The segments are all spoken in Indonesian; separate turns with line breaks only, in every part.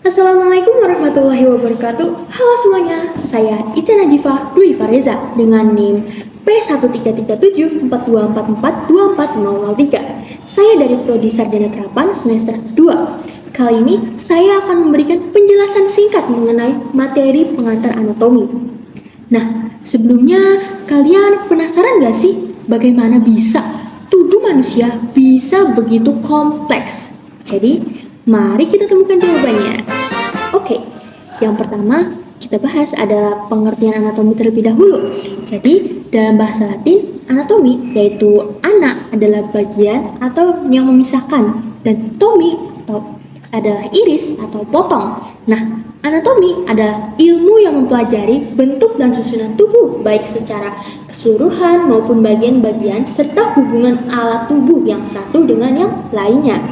Assalamualaikum warahmatullahi wabarakatuh. Halo semuanya, saya Ica Najifah Dwi Fareza dengan NIM P137424242403. Saya dari Prodi Sarjana Terapan semester 2. Kali ini saya akan memberikan penjelasan singkat mengenai materi pengantar anatomi. Nah, sebelumnya kalian penasaran gak sih bagaimana bisa tubuh manusia bisa begitu kompleks? Jadi, mari kita temukan jawabannya. Oke, yang pertama kita bahas adalah pengertian anatomi terlebih dahulu. Jadi, dalam bahasa Latin, anatomi yaitu ana adalah bagian atau yang memisahkan dan tomi atau adalah iris atau potong. Nah, anatomi adalah ilmu yang mempelajari bentuk dan susunan tubuh baik secara keseluruhan maupun bagian-bagian serta hubungan alat tubuh yang satu dengan yang lainnya.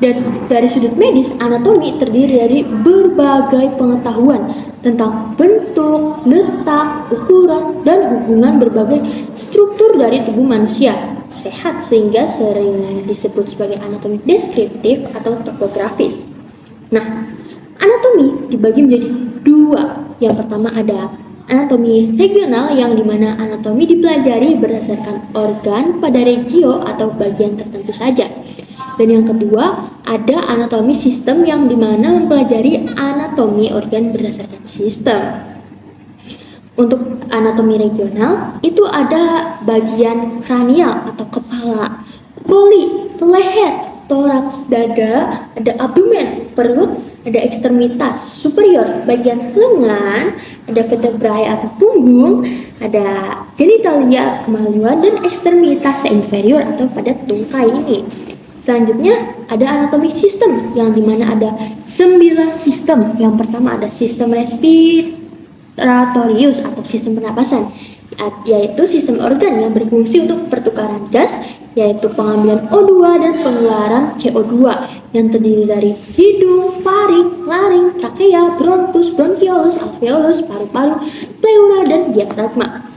Dan dari sudut medis, anatomi terdiri dari berbagai pengetahuan tentang bentuk, letak, ukuran, dan hubungan berbagai struktur dari tubuh manusia sehat sehingga sering disebut sebagai anatomi deskriptif atau topografis. Nah, anatomi dibagi menjadi dua. Yang pertama ada anatomi regional yang dimana anatomi dipelajari berdasarkan organ pada regio atau bagian tertentu saja. Dan yang kedua, ada anatomi sistem yang dimana mempelajari anatomi organ berdasarkan sistem. Untuk anatomi regional, itu ada bagian kranial atau kepala, koli, leher, toraks, dada, ada abdomen, perut, ada ekstremitas superior, bagian lengan, ada vertebrae atau punggung, ada genitalia atau kemaluan, dan ekstremitas inferior atau pada tungkai ini. Selanjutnya ada anatomi sistem yang dimana ada 9 sistem. Yang pertama ada sistem respiratorius atau sistem pernapasan, yaitu sistem organ yang berfungsi untuk pertukaran gas, yaitu pengambilan O2 dan pengeluaran CO2 yang terdiri dari hidung, faring, laring, trakea, bronkus, bronkiolus, alveolus, paru-paru, pleura, dan diafragma.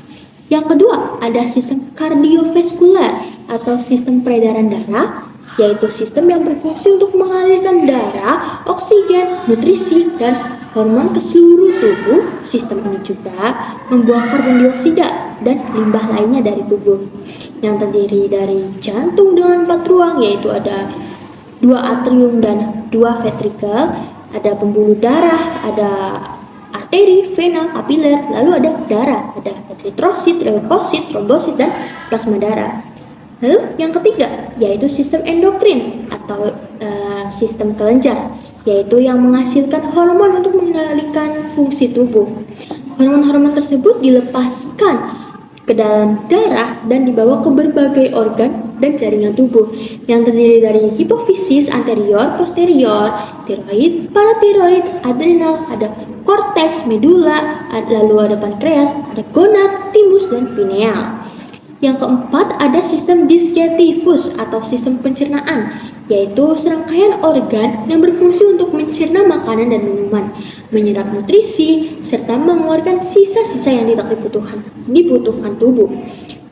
Yang kedua ada sistem kardiovaskular atau sistem peredaran darah, yaitu sistem yang berfungsi untuk mengalirkan darah, oksigen, nutrisi, dan hormon ke seluruh tubuh. Sistem ini juga membuang karbon dioksida dan limbah lainnya dari tubuh. Yang terdiri dari jantung dengan 4 ruang, yaitu ada 2 atrium dan 2 ventricle, ada pembuluh darah, ada arteri, vena, kapiler, lalu ada darah, ada eritrosit, leukosit, trombosit, dan plasma darah. Lalu yang ketiga yaitu sistem endokrin atau sistem kelenjar, yaitu yang menghasilkan hormon untuk mengendalikan fungsi tubuh. Hormon-hormon tersebut dilepaskan ke dalam darah dan dibawa ke berbagai organ dan jaringan tubuh yang terdiri dari hipofisis anterior, posterior, tiroid, paratiroid, adrenal, ada korteks, medula, lalu ada pankreas, ada gonad, timus, dan pineal. Yang keempat ada sistem digestivus atau sistem pencernaan, yaitu serangkaian organ yang berfungsi untuk mencerna makanan dan minuman, menyerap nutrisi, serta mengeluarkan sisa-sisa yang tidak dibutuhkan tubuh.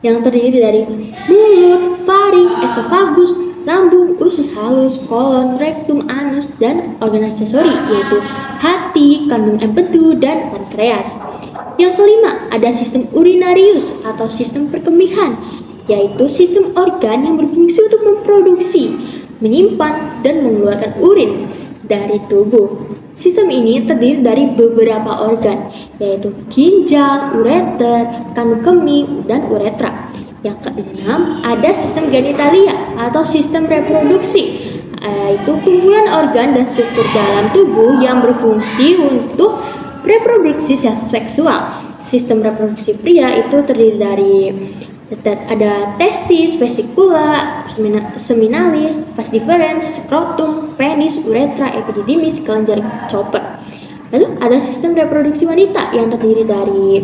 Yang terdiri dari mulut, faring, esofagus, lambung, usus halus, kolon, rektum, anus, dan organ aksesori, yaitu hati, kandung empedu, dan pankreas. Yang kelima, ada sistem urinarius atau sistem perkembihan, yaitu sistem organ yang berfungsi untuk memproduksi, menyimpan, dan mengeluarkan urin dari tubuh. Sistem ini terdiri dari beberapa organ, yaitu ginjal, ureter, kandung kemih, dan uretra. Yang keenam, ada sistem genitalia atau sistem reproduksi, yaitu kumpulan organ dan struktur dalam tubuh yang berfungsi untuk reproduksi seksual. Sistem reproduksi pria itu terdiri dari ada testis, vesikula, seminalis, vas deferens, skrotum, penis, uretra, epididymis, kelenjar chopper. Lalu ada sistem reproduksi wanita yang terdiri dari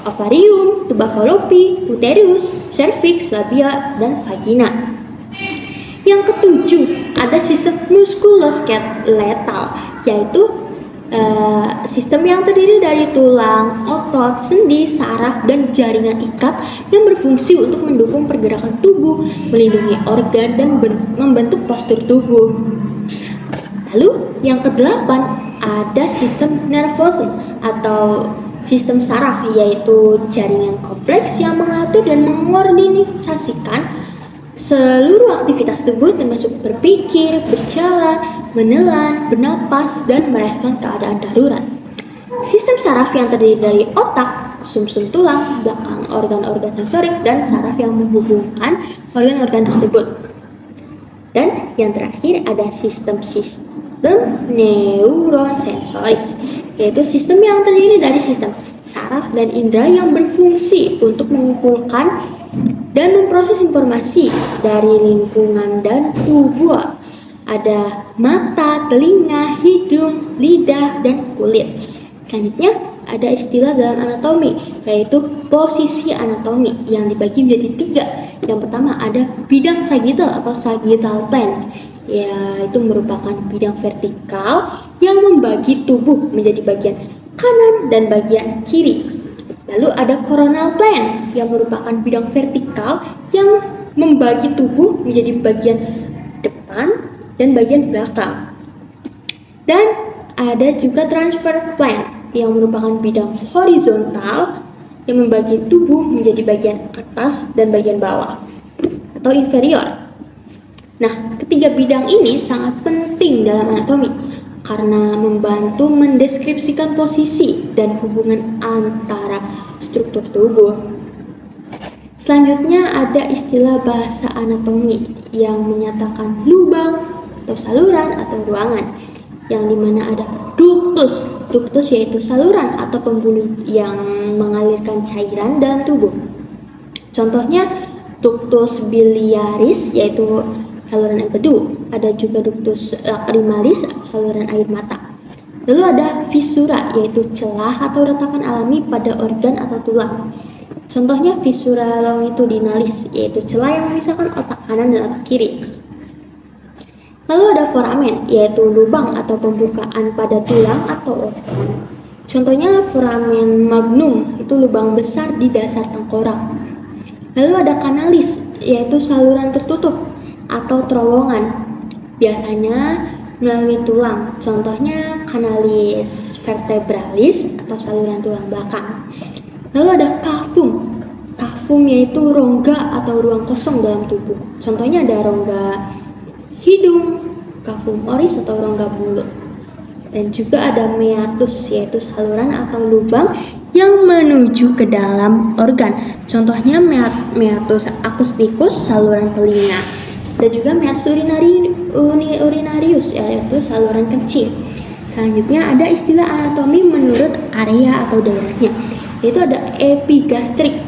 ovarium, tuba fallopi, uterus, cervix, labia, dan vagina. Yang ketujuh ada sistem muskuloskeletal, yaitu sistem yang terdiri dari tulang, otot, sendi, saraf, dan jaringan ikat yang berfungsi untuk mendukung pergerakan tubuh, melindungi organ, dan membentuk postur tubuh. Lalu yang kedelapan ada sistem nervous atau sistem saraf, yaitu jaringan kompleks yang mengatur dan mengordinasikan seluruh aktivitas tubuh termasuk berpikir, berjalan, menelan, bernapas, dan merespon keadaan darurat. Sistem saraf yang terdiri dari otak, sumsum tulang, belakang organ-organ sensorik, dan saraf yang menghubungkan organ-organ tersebut. Dan yang terakhir ada sistem neuron sensoris, yaitu sistem yang terdiri dari sistem saraf dan indera yang berfungsi untuk mengumpulkan dan memproses informasi dari lingkungan dan tubuh. Ada mata, telinga, hidung, lidah, dan kulit. Selanjutnya ada istilah dalam anatomi, yaitu posisi anatomi yang dibagi menjadi 3. Yang pertama ada bidang sagittal atau sagittal plane, yaitu merupakan bidang vertikal yang membagi tubuh menjadi bagian kanan dan bagian kiri. Lalu ada coronal plane yang merupakan bidang vertikal yang membagi tubuh menjadi bagian depan dan bagian belakang. Dan ada juga transverse plane yang merupakan bidang horizontal yang membagi tubuh menjadi bagian atas dan bagian bawah atau inferior. Nah, ketiga bidang ini sangat penting dalam anatomi karena membantu mendeskripsikan posisi dan hubungan antara struktur tubuh. Selanjutnya ada istilah bahasa anatomi yang menyatakan lubang atau saluran atau ruangan, yang dimana ada ductus. Ductus yaitu saluran atau pembuluh yang mengalirkan cairan dalam tubuh. Contohnya ductus biliaris yaitu saluran empedu. Ada juga ductus lacrimalis atau saluran air mata. Lalu ada fissura yaitu celah atau retakan alami pada organ atau tulang. Contohnya fissura longitudinalis yaitu celah yang memisahkan otak kanan dan otak kiri. Lalu ada foramen, yaitu lubang atau pembukaan pada tulang atau organ. Contohnya foramen magnum, itu lubang besar di dasar tengkorak. Lalu ada kanalis, yaitu saluran tertutup atau terowongan. Biasanya melalui tulang, contohnya kanalis vertebralis atau saluran tulang belakang. Lalu ada cavum. Cavum yaitu rongga atau ruang kosong dalam tubuh. Contohnya ada rongga hidung, cavum oris atau rongga mulut. Dan juga ada meatus yaitu saluran atau lubang yang menuju ke dalam organ. Contohnya meatus acousticus saluran telinga. Dan juga meatus urinarius yaitu saluran kencing. Selanjutnya ada istilah anatomi menurut area atau daerahnya, yaitu ada epigastrik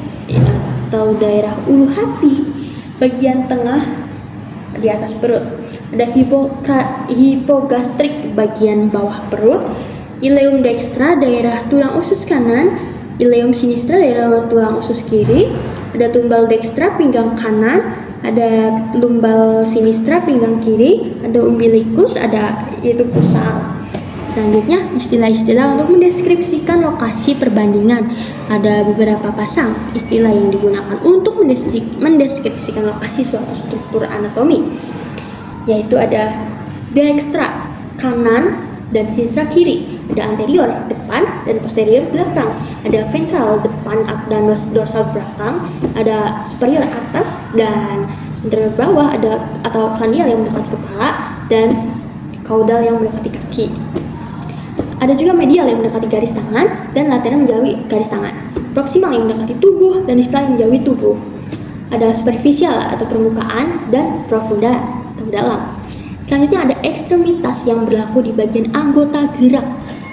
atau daerah ulu hati bagian tengah di atas perut. Ada hipogastrik bagian bawah perut, ileum dextra daerah tulang usus kanan, ileum sinistra daerah tulang usus kiri, ada tumbal dextra pinggang kanan, ada lumbal sinistra pinggang kiri, ada umbilicus yaitu pusar. Selanjutnya istilah-istilah untuk mendeskripsikan lokasi perbandingan. Ada beberapa pasang istilah yang digunakan untuk mendeskripsikan lokasi suatu struktur anatomi, yaitu ada dextra kanan dan sinistra kiri, ada anterior depan dan posterior belakang, ada ventral depan dan dorsal belakang, ada superior atas dan anterior bawah, ada atau cranial yang mendekati kepala dan caudal yang mendekati kaki. Ada juga medial yang mendekati garis tangan dan lateral menjauhi garis tangan, proximal yang mendekati tubuh dan distal yang menjauhi tubuh. Ada superficial atau permukaan dan profunda atau dalam. Selanjutnya ada ekstremitas yang berlaku di bagian anggota gerak.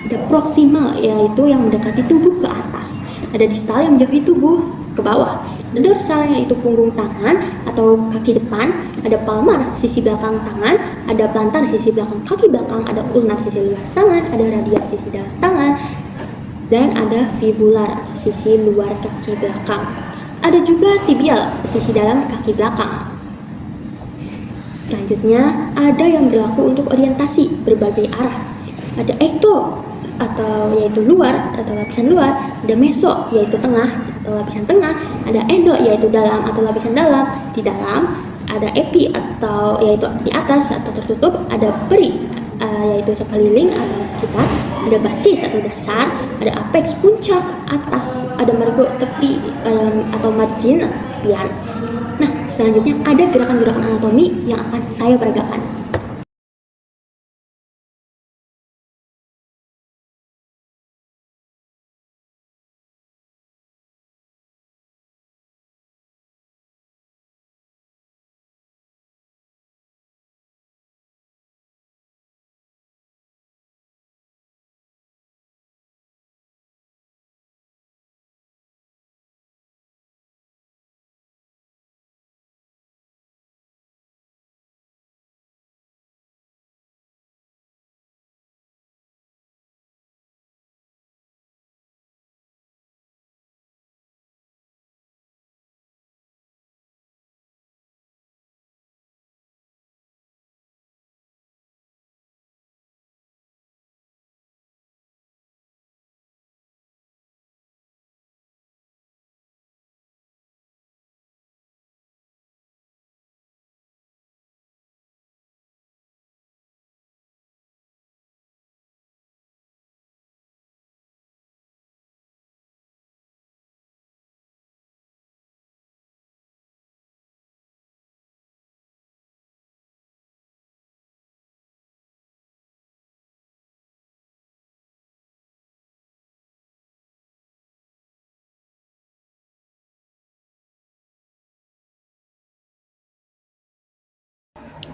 Ada proximal yaitu yang mendekati tubuh ke atas. Ada distal yang menjauhi tubuh ke bawah. Ada dorsal yaitu punggung tangan atau kaki depan. Ada palmar sisi belakang tangan. Ada plantar sisi belakang kaki belakang. Ada ulnar sisi luar tangan. Ada radial sisi dalam tangan. Dan ada fibular atau sisi luar kaki belakang. Ada juga tibial sisi dalam kaki belakang. Selanjutnya ada yang berlaku untuk orientasi berbagai arah. Ada ekto atau yaitu luar atau lapisan luar, ada meso yaitu tengah atau lapisan tengah, ada endo yaitu dalam atau lapisan dalam di dalam, ada epi atau yaitu di atas atau tertutup, ada peri yaitu sekeliling atau sekitar, ada basis atau dasar, ada apex puncak, atas, ada margo tepi atau margin atau tepian. Nah, selanjutnya ada gerakan-gerakan anatomi yang akan saya peragakan.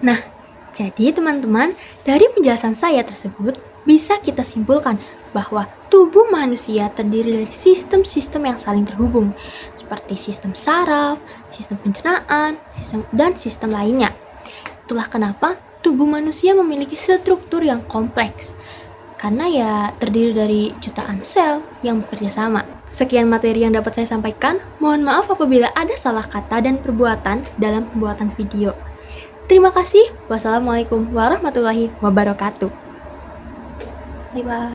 Nah, jadi teman-teman, dari penjelasan saya tersebut, bisa kita simpulkan bahwa tubuh manusia terdiri dari sistem-sistem yang saling terhubung, seperti sistem saraf, sistem pencernaan, dan sistem lainnya. Itulah kenapa tubuh manusia memiliki struktur yang kompleks, karena ya terdiri dari jutaan sel yang bekerja sama. Sekian materi yang dapat saya sampaikan, mohon maaf apabila ada salah kata dan perbuatan dalam pembuatan video. Terima kasih. Wassalamualaikum warahmatullahi wabarakatuh. Bye-bye.